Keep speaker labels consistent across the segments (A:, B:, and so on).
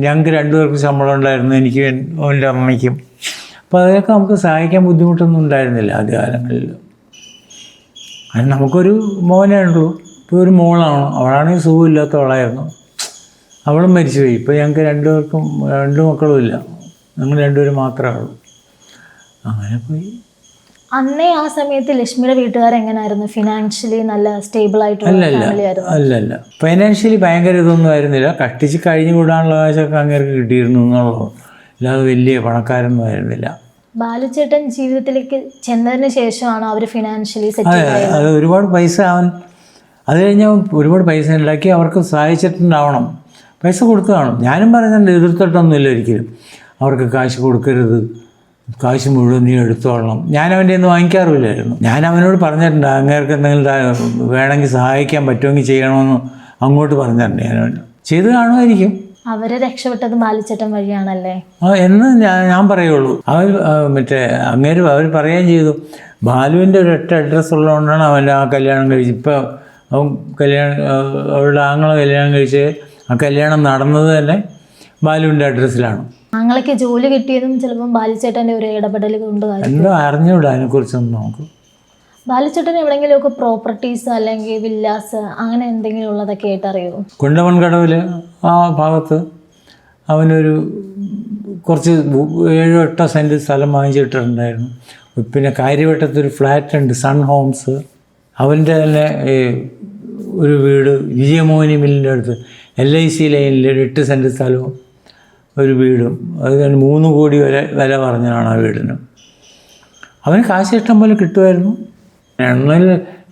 A: ഞങ്ങൾക്ക് രണ്ടുപേർക്കും ശമ്പളം ഉണ്ടായിരുന്നു, എനിക്ക് അവൻ്റെ അമ്മയ്ക്കും. അപ്പോൾ അതൊക്കെ നമുക്ക് സഹായിക്കാൻ ബുദ്ധിമുട്ടൊന്നും ഉണ്ടായിരുന്നില്ല ആദ്യകാലങ്ങളിൽ. അത് നമുക്കൊരു മോനേ ഉള്ളൂ, ഇപ്പോൾ ഒരു മോളാണ്. അവളാണെങ്കിൽ സുഖമില്ലാത്തവളായിരുന്നു, അവളും മരിച്ചുപോയി. ഇപ്പോൾ ഞങ്ങൾക്ക് രണ്ട് മക്കളും ഇല്ല, ഞങ്ങൾ രണ്ടുപേരും മാത്രമേ ഉള്ളൂ. അങ്ങനെ പോയി.
B: അന്നേ ആ സമയത്ത് ലക്ഷ്മിയുടെ വീട്ടുകാരെങ്ങനായിരുന്നു? ഫിനാൻഷ്യലി നല്ല സ്റ്റേബിൾ ആയിട്ടുള്ള ഫാമിലി ആയിരുന്നു?
A: അല്ലല്ല, ഫൈനാൻഷ്യലി ഭയങ്കര ഇതൊന്നും ആയിരുന്നില്ല. കഷ്ടിച്ച് കഴിഞ്ഞു കൂടാനുള്ള കാശൊക്കെ അങ്ങേർക്ക് കിട്ടിയിരുന്നു എന്നുള്ളൂ, അല്ലാതെ വലിയ പണക്കാരൊന്നും ആയിരുന്നില്ല.
B: ബാലുചേട്ടൻ ജീവിതത്തിലേക്ക് ചെന്നതിന് ശേഷമാണ് അവർ ഫിനാൻഷ്യലി സെറ്റ് ആയത്.
A: അത് ഒരുപാട് പൈസ അത് കഴിഞ്ഞാൽ ഒരുപാട് പൈസ ഉണ്ടാക്കി അവർക്ക് സഹായിച്ചിട്ടുണ്ടാവണം, പൈസ കൊടുത്തു കാണും. ഞാനും പറയുന്നുണ്ട്, എതിർത്തിട്ടൊന്നുമില്ല ഒരിക്കലും. അവർക്ക് കാശ് കൊടുക്കരുത്, കാശ് മുഴുവൻ നീ എടുത്തോളണം. ഞാൻ അവൻ്റെ ഒന്നും വാങ്ങിക്കാറില്ലായിരുന്നു. ഞാൻ അവനോട് പറഞ്ഞിട്ടുണ്ട്, അങ്ങേർക്ക് എന്തെങ്കിലും വേണമെങ്കിൽ സഹായിക്കാൻ പറ്റുമെങ്കിൽ ചെയ്യണമെന്ന് അങ്ങോട്ട് പറഞ്ഞിട്ടുണ്ട്. ഞാൻ ചെയ്ത് കാണുമായിരിക്കും.
B: അവരെ രക്ഷപ്പെട്ടത് ബാലുചേട്ടൻ വഴിയാണല്ലേ
A: എന്ന് ഞാൻ പറയുള്ളൂ. അങ്ങേര് അവർ പറയുകയും ചെയ്തു. ബാലുവിൻ്റെ ഒരൊറ്റ അഡ്രസ്സ് ഉള്ളതുകൊണ്ടാണ് അവൻ്റെ ആ കല്യാണം കഴിച്ച്. ഇപ്പം അവൻ അവളുടെ ആങ്ങളെ കല്യാണം കഴിച്ച് ആ കല്യാണം നടന്നത് തന്നെ ബാലുവിൻ്റെ അഡ്രസ്സിലാണ്.
B: ആങ്ങളയ്ക്ക് ജോലി കിട്ടിയതും ചിലപ്പം ബാലുചേട്ടൻ്റെ ഒരു ഇടപെടൽ കൊണ്ട്.
A: എന്തോ അറിഞ്ഞൂടാ അതിനെക്കുറിച്ചൊന്നും നമുക്ക്.
B: ബാലുചേട്ടൻ എവിടെയെങ്കിലുമൊക്കെ പ്രോപ്പർട്ടീസ് അല്ലെങ്കിൽ വില്ലാസ് അങ്ങനെ എന്തെങ്കിലും ഉള്ളതൊക്കെ ആയിട്ട് അറിയുമോ?
A: കുണ്ടമൺകടവിൽ ആ ഭാഗത്ത് അവനൊരു കുറച്ച് 7-8 സെൻറ്റ് സ്ഥലം വാങ്ങിച്ചിട്ടുണ്ടായിരുന്നു. പിന്നെ കാര്യവട്ടത്തൊരു ഫ്ലാറ്റ് ഉണ്ട്, സൺ ഹോംസ്. അവൻ്റെ തന്നെ ഒരു വീട് വിജയമോഹിനി മില്ലിൻ്റെ അടുത്ത് LIC ലൈനിൽ 8 സെൻറ്റ് സ്ഥലവും ഒരു വീടും. അത് 3 കോടി വരെ വില പറഞ്ഞതാണ് ആ വീടിന്. അവന് കാശ് ഇഷ്ടം പോലെ കിട്ടുമായിരുന്നു. എന്നാൽ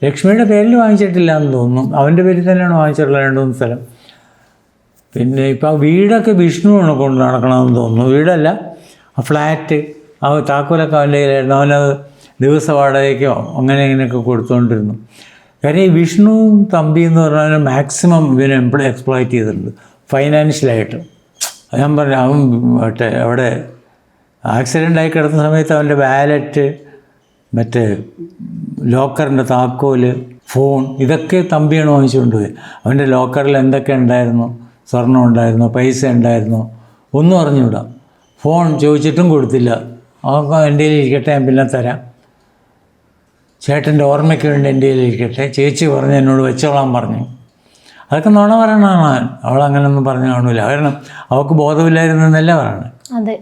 A: ലക്ഷ്മിയുടെ പേരിൽ വാങ്ങിച്ചിട്ടില്ല എന്ന് തോന്നുന്നു, അവൻ്റെ പേരിൽ തന്നെയാണ് വാങ്ങിച്ചിട്ടുള്ളത് 2-3 സ്ഥലം. പിന്നെ ഇപ്പോൾ ആ വീടൊക്കെ വിഷ്ണുവാണ് കൊണ്ട് നടക്കണമെന്ന് തോന്നുന്നു. വീടല്ല, ആ ഫ്ലാറ്റ്, ആ താക്കോലൊക്കെ അവൻ്റെ കയ്യിലായിരുന്നു. അവനത് ദിവസ വാടകയ്ക്കോ ഇങ്ങനെയൊക്കെ കൊടുത്തുകൊണ്ടിരുന്നു. കാര്യം ഈ വിഷ്ണുവും തമ്പി എന്ന് പറഞ്ഞാൽ മാക്സിമം ഇവനെ എക്സ്പ്ലോയിറ്റ് ചെയ്തിട്ടുണ്ട് ഫൈനാൻഷ്യലായിട്ട്. ഞാൻ പറഞ്ഞു, അവൻ അവിടെ ആക്സിഡൻ്റായി കിടന്ന സമയത്ത് അവൻ്റെ വാലറ്റ്, ലോക്കറിൻ്റെ താക്കോല്, ഫോൺ, ഇതൊക്കെ തമ്പിയാണ് വാങ്ങിച്ചുകൊണ്ട് പോയി. അവൻ്റെ ലോക്കറിൽ എന്തൊക്കെ ഉണ്ടായിരുന്നു, സ്വർണ്ണം ഉണ്ടായിരുന്നോ, പൈസ ഉണ്ടായിരുന്നോ ഒന്നും അറിഞ്ഞുകൂടാ. ഫോൺ ചോദിച്ചിട്ടും കൊടുത്തില്ല. അവർക്ക് എൻ്റെ കയ്യിൽ ഇരിക്കട്ടെ, ഞാൻ പിന്നെ തരാം, ചേട്ടൻ്റെ ഓർമ്മയ്ക്ക് വേണ്ടി എൻ്റെ കയ്യിൽ ഇരിക്കട്ടെ, ചേച്ചി പറഞ്ഞ് എന്നോട് വെച്ചോളാൻ പറഞ്ഞു. അതൊക്കെ നുണ പറയണതാണ്. അവളങ്ങനെയൊന്നും പറഞ്ഞു കാണില്ല, കാരണം അവൾക്ക് ബോധമില്ലായിരുന്നെന്നല്ല പറയണേ.
B: അതെ.